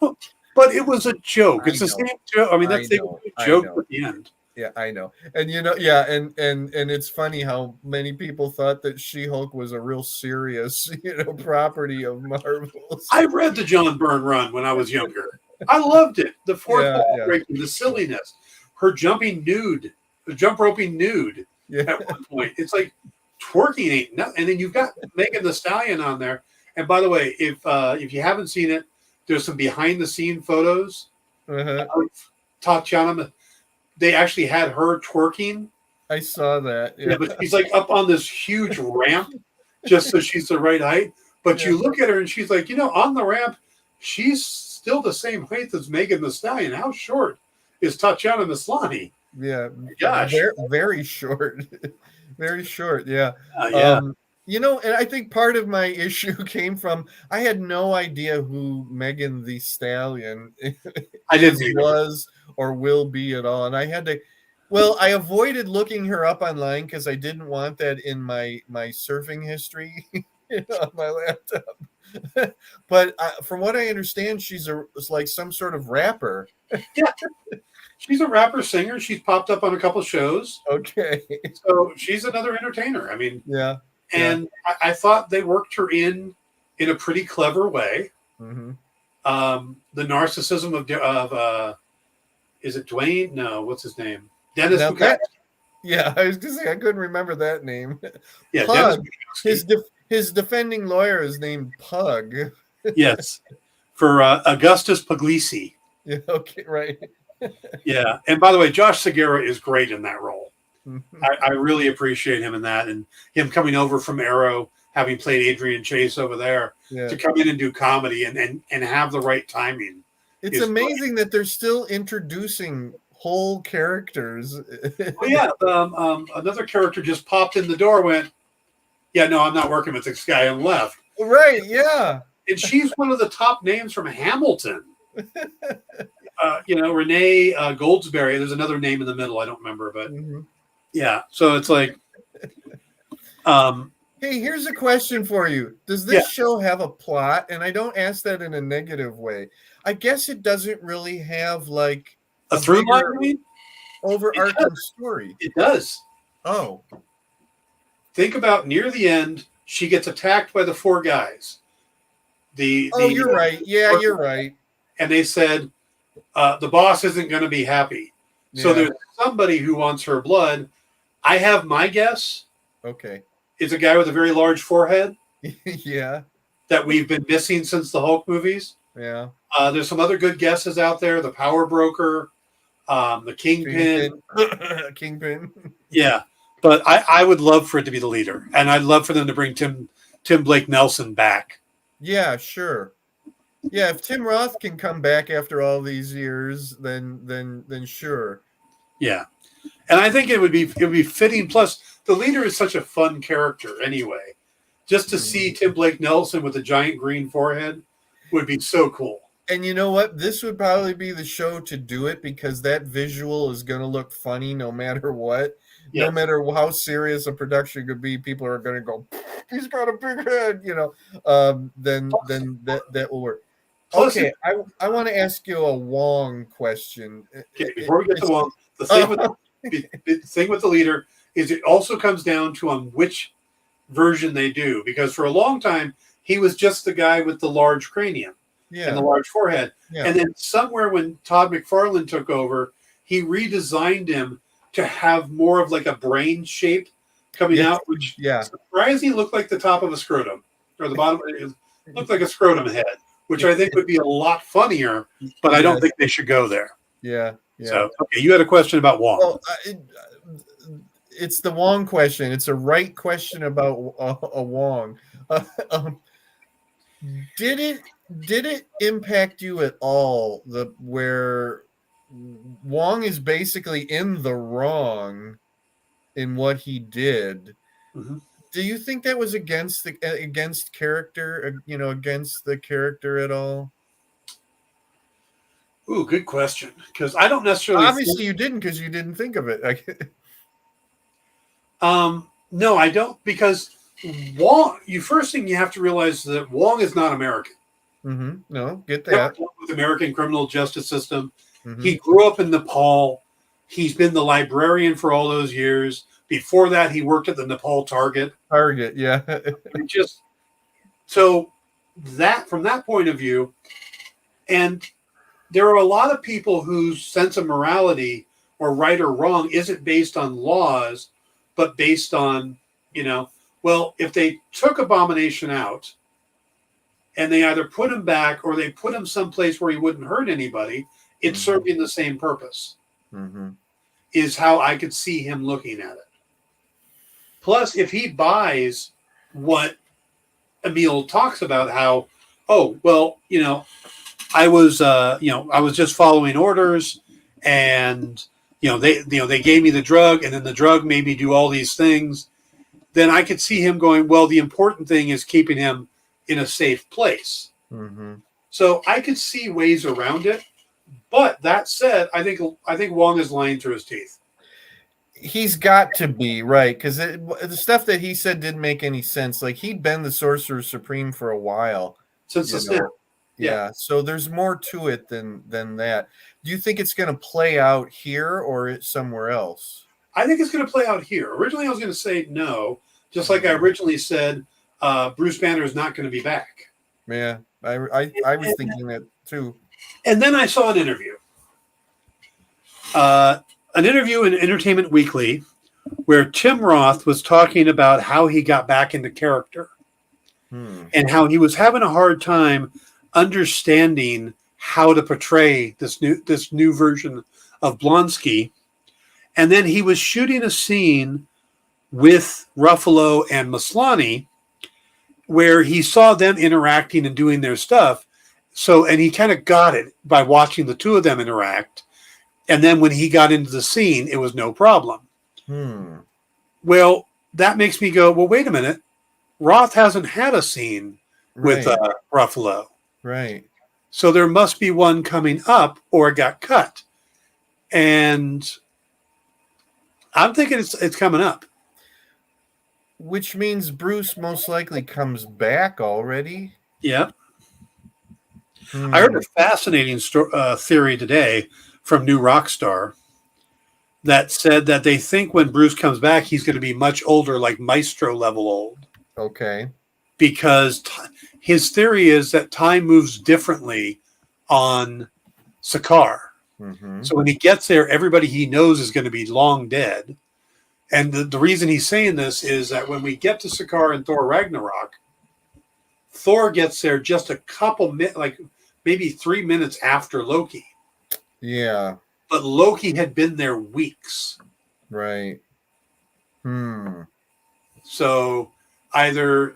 But it was a joke. It's the same joke. I mean, that's the joke at the end. Yeah, I know. And and it's funny how many people thought that She-Hulk was a real serious, property of Marvel's. I read the John Byrne run when I was younger. I loved it. The fourth wall breaking, the silliness, her jumping nude, the jump roping nude at one point. It's like twerking ain't nothing. And then you've got Megan Thee Stallion on there. And by the way, if you haven't seen it, there's some behind the scene photos of Tatiana. They actually had her twerking. I saw that. Yeah, but she's like up on this huge ramp just so she's the right height. But you look at her and she's like, on the ramp, she's still the same height as Megan Thee Stallion. How short is Tatiana Maslany? Yeah. Gosh. Very short. Very short. Yeah. Yeah. And I think part of my issue came from I had no idea who Megan Thee Stallion was or will be at all. And I had to, I avoided looking her up online because I didn't want that in my surfing history on my laptop. But from what I understand, she's like some sort of rapper. Yeah. She's a rapper singer. She's popped up on a couple shows. Okay. So she's another entertainer. I mean, yeah. And I thought they worked her in a pretty clever way. Mm-hmm. The narcissism of is it Dwayne? No, what's his name? Dennis Bukowski. Yeah, I was going to say I couldn't remember that name. Yeah, Pug. His defending lawyer is named Pug. Yes, for Augustus Puglisi. Yeah. Okay. Right. Yeah, and by the way, Josh Segura is great in that role. Mm-hmm. I really appreciate him in that, and him coming over from Arrow, having played Adrian Chase over there, to come in and do comedy and have the right timing. It's amazing that they're still introducing whole characters. Well, yeah, another character just popped in the door, went, "Yeah, no, I'm not working with this guy," and left. Right? Yeah. And she's one of the top names from Hamilton. Renee Goldsberry. There's another name in the middle. I don't remember, but. Mm-hmm. Yeah, so it's like, hey, here's a question for you. Does this show have a plot? And I don't ask that in a negative way. I guess it doesn't really have like a through line, overarching story. It does. Oh, think about near the end, she gets attacked by the 4 guys. You're right. Yeah, you're right. and they said the boss isn't going to be happy. So Yeah. there's somebody who wants her blood. I have my guess. Okay. Is a guy with a very large forehead Yeah. that we've been missing since the Hulk movies. Yeah. There's some other good guesses out there. The Power Broker, the Kingpin. Kingpin. Yeah, but I would love for it to be the leader, and I'd love for them to bring Tim Blake Nelson back. Yeah, sure. Yeah, if Tim Roth can come back after all these years, then sure. Yeah, and I think it would be fitting. Plus, the leader is such a fun character anyway. Just to see Tim Blake Nelson with a giant green forehead would be so cool. And you know what? This would probably be the show to do it because that visual is going to look funny no matter what. Yes. No matter how serious a production could be, people are going to go, he's got a big head, you know. Then that will work. Plus, okay, I want to ask you a Wong question. Okay, before we get to Wong, the thing with the leader is it also comes down to on which version they do, because for a long time he was just the guy with the large cranium and the large forehead, and then somewhere when Todd McFarlane took over, he redesigned him to have more of like a brain shape coming out, which surprisingly looked like the top of a scrotum, or the bottom. It looked like a scrotum head, which I think would be a lot funnier, but I don't think they should go there. Yeah. So, okay, you had a question about Wong. Well, it's the Wong question. It's a right question about a Wong. Did it impact you at all where Wong is basically in the wrong in what he did? Mm-hmm. Do you think that was against character, against the character at all? Ooh, good question. Because I don't necessarily. Obviously, you didn't, because you didn't think of it. No, I don't. Because Wong. First thing you have to realize that Wong is not American. Mm-hmm. No, get that. With the American criminal justice system, Mm-hmm. He grew up in Nepal. He's been the librarian for all those years. Before that, he worked at the Nepal Target. Yeah. So that from that point of view, and there are a lot of people whose sense of morality or right or wrong isn't based on laws, but based on, well, if they took Abomination out and they either put him back or they put him someplace where he wouldn't hurt anybody, it's serving the same purpose, is how I could see him looking at it. Plus, if he buys what Emil talks about, how, I was just following orders, and they gave me the drug, and then the drug made me do all these things. Then I could see him going, well, the important thing is keeping him in a safe place. So I could see ways around it. But that said, I think Wong is lying through his teeth. He's got to be, right, because the stuff that he said didn't make any sense. Like, he'd been the Sorcerer Supreme for a while. Since the snap. Yeah, so there's more to it than that. Do you think it's going to play out here or somewhere else? I think it's going to play out here. Originally, I was going to say no, just like I originally said Bruce Banner is not going to be back. Yeah, I was thinking that too. And then I saw an interview. In Entertainment Weekly where Tim Roth was talking about how he got back into character and how he was having a hard time understanding how to portray this new version of Blonsky. And then he was shooting a scene with Ruffalo and Maslany where he saw them interacting and doing their stuff. And he kind of got it by watching the two of them interact. And then when he got into the scene, it was no problem. Well, that makes me go, well, wait a minute. Roth hasn't had a scene with Ruffalo. Right. So there must be one coming up or it got cut. And I'm thinking it's coming up. Which means Bruce most likely comes back already. Yeah. I heard a fascinating theory today from New Rockstar that said that they think when Bruce comes back, he's going to be much older, like Maestro level old. Okay. Because his theory is that time moves differently on Sakaar. Mm-hmm. So when he gets there, everybody he knows is going to be long dead. And the reason he's saying this is that when we get to Sakaar in Thor Ragnarok, Thor gets there just a couple minutes, like maybe 3 minutes after Loki. Yeah. But Loki had been there weeks. Right. So either,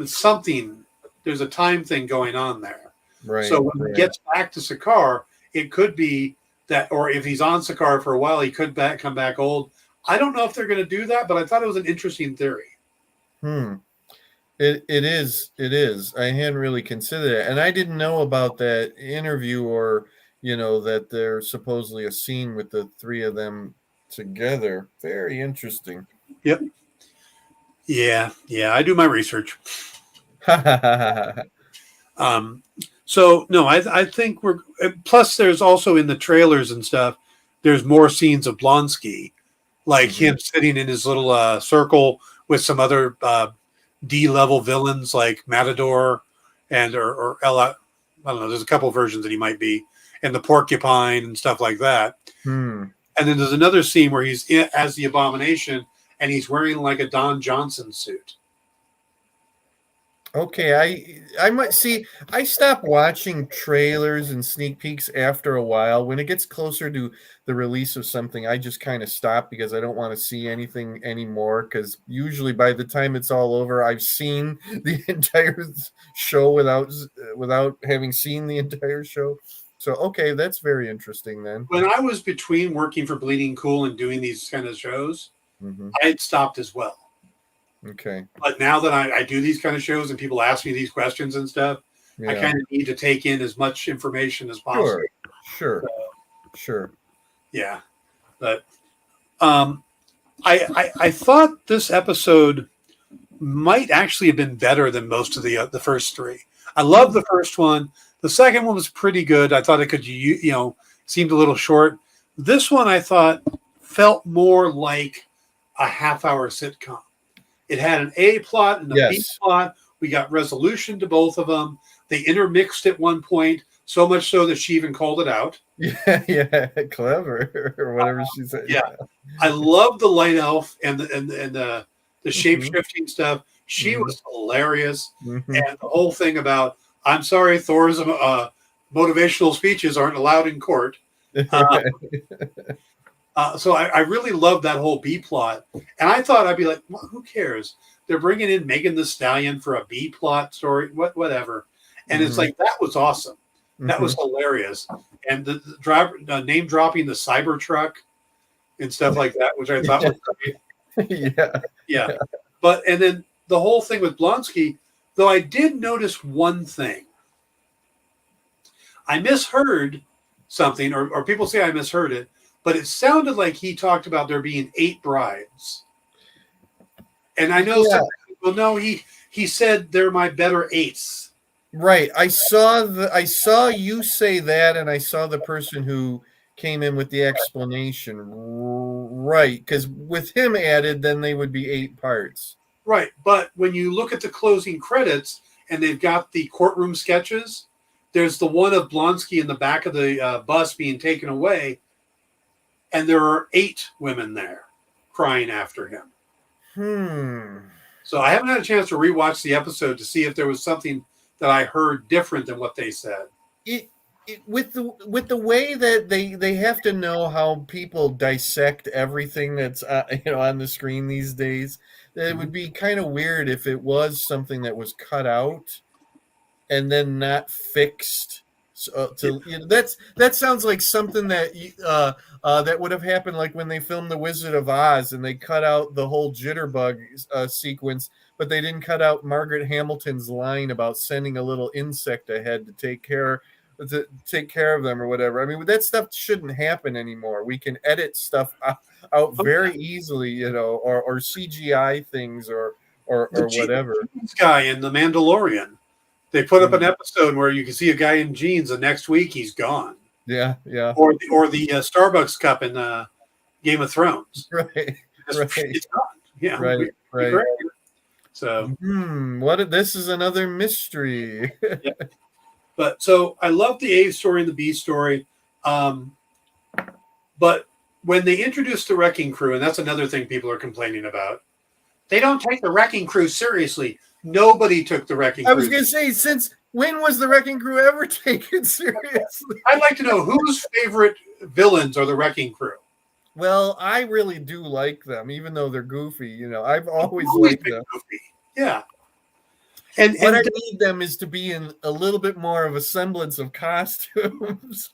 something, there's a time thing going on there. Right. So when he gets back to Sakaar, it could be that, or if he's on Sakaar for a while, he could come back old. I don't know if they're going to do that, but I thought it was an interesting theory. It is. I hadn't really considered it, and I didn't know about that interview, or that there's supposedly a scene with the three of them together. Very interesting. Yep. Yeah. I do my research. So no, I think we're. Plus, there's also in the trailers and stuff. There's more scenes of Blonsky, like him sitting in his little circle with some other D-level villains like Matador or Ella. I don't know. There's a couple versions that he might be, and the Porcupine and stuff like that. And then there's another scene where he's as the Abomination, and he's wearing like a Don Johnson suit. Okay, I might see. I stop watching trailers and sneak peeks after a while. When it gets closer to the release of something, I just kind of stop because I don't want to see anything anymore. Because usually by the time it's all over, I've seen the entire show without having seen the entire show. So okay, that's very interesting then. When I was between working for Bleeding Cool and doing these kind of shows, I had stopped as well. Okay. But now that I do these kind of shows and people ask me these questions and stuff, I kind of need to take in as much information as possible. Sure. Yeah. But I thought this episode might actually have been better than most of the first three. I love the first one. The second one was pretty good. I thought it could, seemed a little short. This one I thought felt more like a half-hour sitcom. It had an A plot and a B plot. We got resolution to both of them. They intermixed at one point, so much so that she even called it out. Yeah, clever, or whatever she said. Yeah, I love the light elf and the shape shifting stuff. She was hilarious, and the whole thing about I'm sorry, Thor's motivational speeches aren't allowed in court. So I really love that whole B plot. And I thought I'd be like, well, who cares? They're bringing in Megan Thee Stallion for a B plot story, whatever. And it's like, that was awesome. That was hilarious. And the driver name dropping the Cybertruck and stuff like that, which I thought was great. Yeah. But, and then the whole thing with Blonsky, though I did notice one thing. I misheard something, or people say I misheard it. But it sounded like he talked about there being 8 brides. And I know, well, no, he said they're my better 8s. Right. I saw you say that, and I saw the person who came in with the explanation. Right. Because with him added, then they would be 8 parts. Right. But when you look at the closing credits and they've got the courtroom sketches, there's the one of Blonsky in the back of the bus being taken away. And there are 8 women there crying after him. So I haven't had a chance to rewatch the episode to see if there was something that I heard different than what they said. With the way that they have to know how people dissect everything that's on the screen these days, it would be kind of weird if it was something that was cut out and then not fixed. So that sounds like something that that would have happened like when they filmed The Wizard of Oz and they cut out the whole jitterbug sequence, but they didn't cut out Margaret Hamilton's line about sending a little insect ahead to take care of them or whatever. I mean, that stuff shouldn't happen anymore. We can edit stuff out very easily, or CGI things or whatever. This guy in The Mandalorian. They put up an episode where you can see a guy in jeans, and next week he's gone. Yeah. Or the Starbucks cup in Game of Thrones. Right. It's gone. Yeah. Right. So. This is another mystery. But so I love the A story and the B story. But when they introduced the Wrecking Crew, and that's another thing people are complaining about, they don't take the Wrecking Crew seriously. Nobody took the Wrecking Crew. I was going to say, since when was the Wrecking Crew ever taken seriously? I'd like to know whose favorite villains are the Wrecking Crew. Well, I really do like them, even though they're goofy. You know, I've always liked them. Goofy. Yeah. What I need them is to be in a little bit more of a semblance of costumes.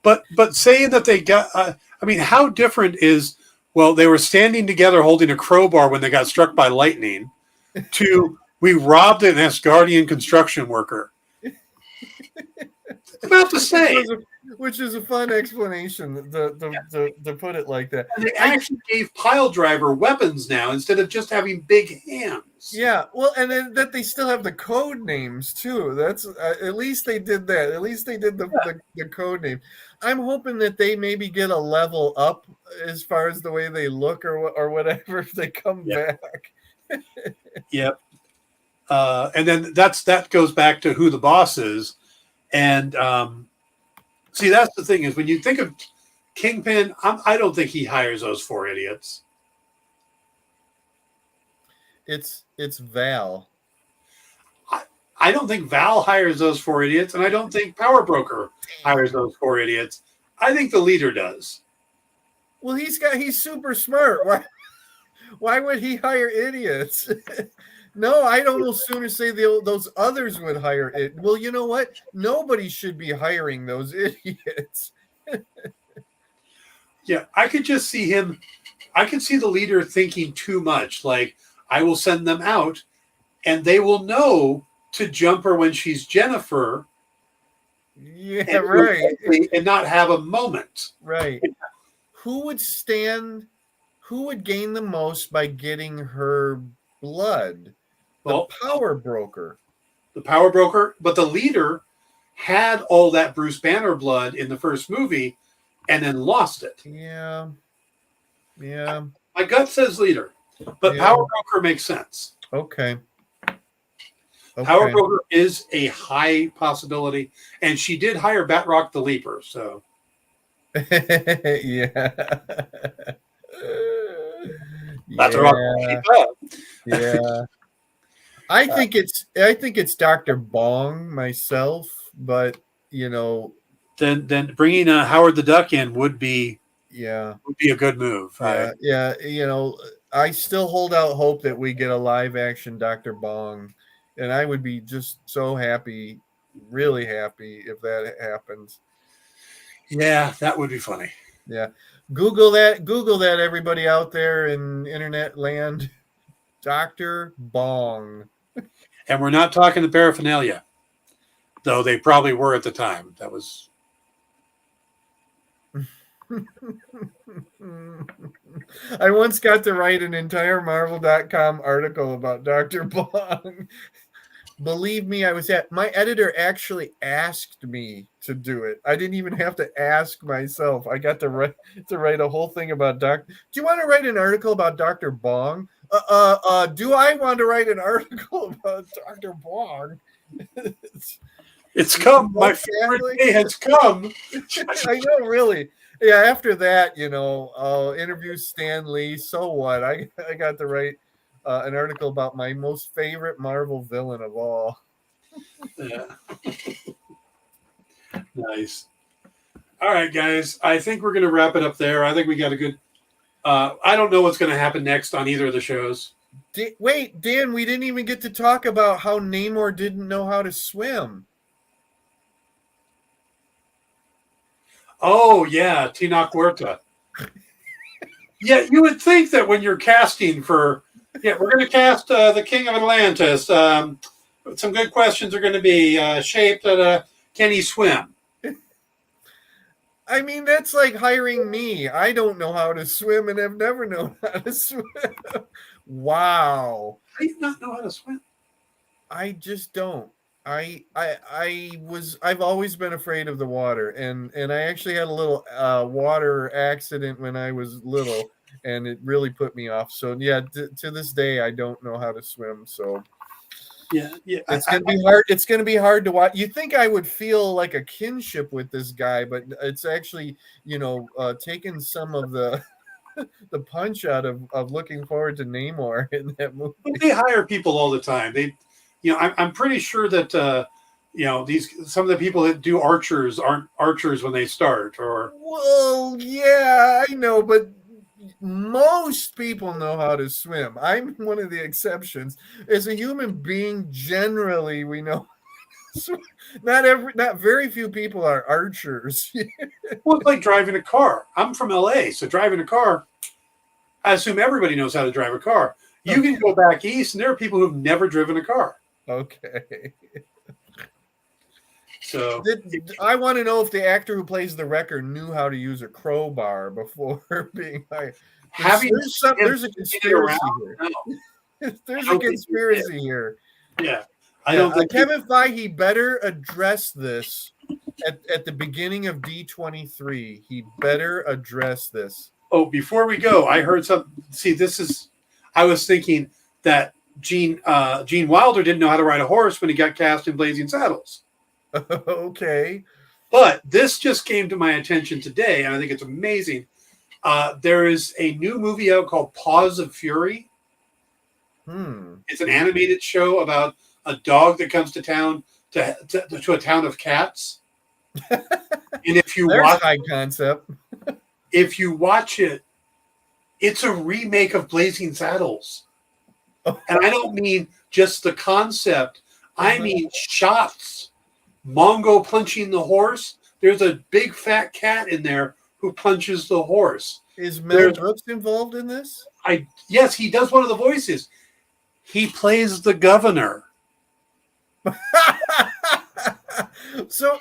But saying that they got, I mean, how different is, well, they were standing together holding a crowbar when they got struck by lightning, to we robbed an Asgardian construction worker. It's about the same. Which is a fun explanation to put it like that. And they actually gave Pile Driver weapons now instead of just having big hands. Yeah, well, and then that they still have the code names too. That's at least they did that. At least they did the code name. I'm hoping that they maybe get a level up as far as the way they look or whatever if they come back. Yep. And then that goes back to who the boss is. And see, that's the thing is when you think of Kingpin, I don't think he hires those 4 idiots. It's Val. I don't think Val hires those 4 idiots, and I don't think Power Broker hires those 4 idiots. I think the leader does. Well, he's super smart. Why would he hire idiots? No, I'd almost sooner say those others would hire it. Well, you know what? Nobody should be hiring those idiots. Yeah, I could just see him. I could see the leader thinking too much. Like, I will send them out, and they will know to jump her when she's Jennifer. Yeah, right. And not have a moment. Right. Who would gain the most by getting her blood? The Power Broker. The Power Broker, but the leader had all that Bruce Banner blood in the first movie and then lost it. Yeah. Yeah. My gut says leader, but Power Broker makes sense. Okay. Power Broker is a high possibility, and she did hire Batroc the Leaper, so. Yeah. Batroc. Yeah. I think it's Dr. Bong myself, but you know, then bringing Howard the Duck in would be a good move. Yeah, you know, I still hold out hope that we get a live action Dr. Bong, and I would be just so happy, really happy if that happens. Yeah, that would be funny. Yeah, Google that, everybody out there in internet land, Dr. Bong. And we're not talking the paraphernalia, though they probably were at the time. That was. I once got to write an entire Marvel.com article about Dr. Bong. Believe me, my editor actually asked me to do it. I didn't even have to ask myself. I got to write a whole thing about Do you want to write an article about Dr. Bong? Do I want to write an article about Dr. Bong? It's come. My favorite day has come. I know, really. Yeah, after that, you know, I'll interview Stan Lee. So what? I got to write an article about my most favorite Marvel villain of all. Yeah. Nice. All right, guys. I think we're going to wrap it up there. I think we got a good... I don't know what's going to happen next on either of the shows. Wait, Dan, we didn't even get to talk about how Namor didn't know how to swim. Oh, yeah, Tenoch Huerta. Yeah, you would think that when you're casting for... Yeah, we're going to cast the King of Atlantis. Some good questions are going to be shaped at can he swim? I mean, that's like hiring me. I don't know how to swim and have never known how to swim. Wow. How do you not know how to swim? I just don't. I've always been afraid of the water, and I actually had a little water accident when I was little, and it really put me off. So yeah, to this day I don't know how to swim. So Yeah, yeah. It's gonna be hard. It's gonna be hard to watch. You think I would feel like a kinship with this guy, but it's actually, taking some of the the punch out of looking forward to Namor in that movie. They hire people all the time. I'm pretty sure that some of the people that do archers aren't archers when they start. Or Well, yeah, I know, but most people know how to swim. I'm one of the exceptions. As a human being, generally, we know. Not very few people are archers. well, it's like driving a car. I'm from LA, so driving a car, I assume everybody knows how to drive a car. You can go back east, and there are people who've never driven a car. Okay. So I want to know if the actor who plays the wrecker knew how to use a crowbar before being hired. There's a conspiracy here. No. There's a conspiracy here. Yeah. I don't think Kevin Feige better address this at the beginning of D23. He better address this. Oh, before we go, I heard some. See, I was thinking that Gene Wilder didn't know how to ride a horse when he got cast in Blazing Saddles. Okay. But this just came to my attention today, and I think it's amazing. There is a new movie out called Paws of Fury. It's an animated show about a dog that comes to town to a town of cats. And if you watch high concept. If you watch it, it's a remake of Blazing Saddles. And I don't mean just the concept. I mean shots. Mongo punching the horse. There's a big fat cat in there who punches the horse. Is Mel Brooks involved in this? Yes, he does one of the voices. He plays the governor. So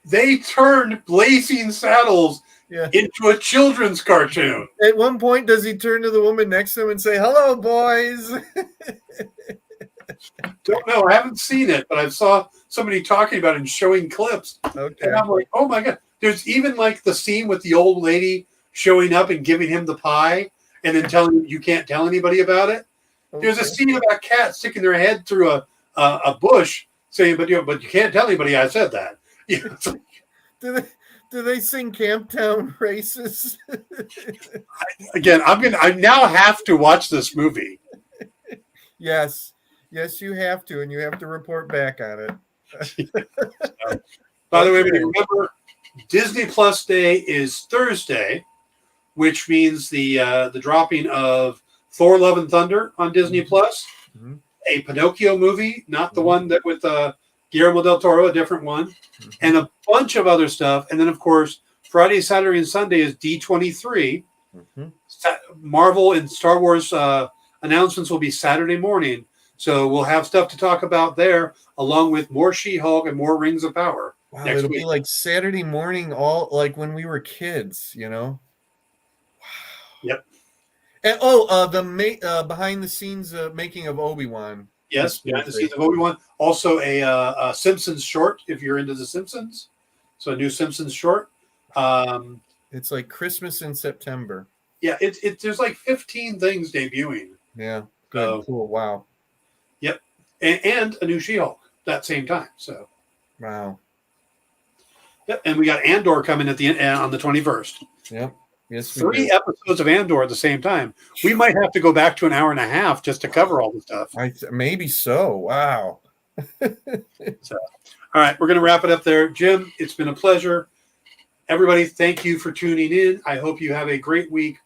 they turned Blazing Saddles into a children's cartoon. At one point, does he turn to the woman next to him and say, "Hello, boys"? Don't know. I haven't seen it, but I saw somebody talking about it and showing clips. Okay. And I'm like, oh my God. There's even like the scene with the old lady showing up and giving him the pie and then telling him you can't tell anybody about it. Okay. There's a scene about cats sticking their head through a bush saying, but you can't tell anybody I said that. Do they sing Camptown Races? Again, I now have to watch this movie. Yes, you have to, and you have to report back on it. By the way, remember, Disney Plus Day is Thursday, which means the dropping of Thor: Love and Thunder on Disney Plus, a Pinocchio movie, not the one that with Guillermo del Toro, a different one, and a bunch of other stuff. And then, of course, Friday, Saturday, and Sunday is D23. Marvel and Star Wars announcements will be Saturday morning. So we'll have stuff to talk about there, along with more She-Hulk and more Rings of Power. Wow, it'll be like Saturday morning, all like when we were kids, Wow. Yep. And the behind the scenes making of Obi-Wan. Yes, behind the scenes of Obi-Wan. Also a Simpsons short, if you're into the Simpsons. So a new Simpsons short. It's like Christmas in September. Yeah, there's like 15 things debuting. Yeah, good, cool, wow. Yep, and a new She-Hulk that same time. So, wow. Yep, and we got Andor coming at the end on the 21st. Yep. Yes, 3 episodes of Andor at the same time. We might have to go back to an hour and a half just to cover all the stuff. Maybe so. Wow. So, all right, we're going to wrap it up there. Jim, it's been a pleasure. Everybody, thank you for tuning in. I hope you have a great week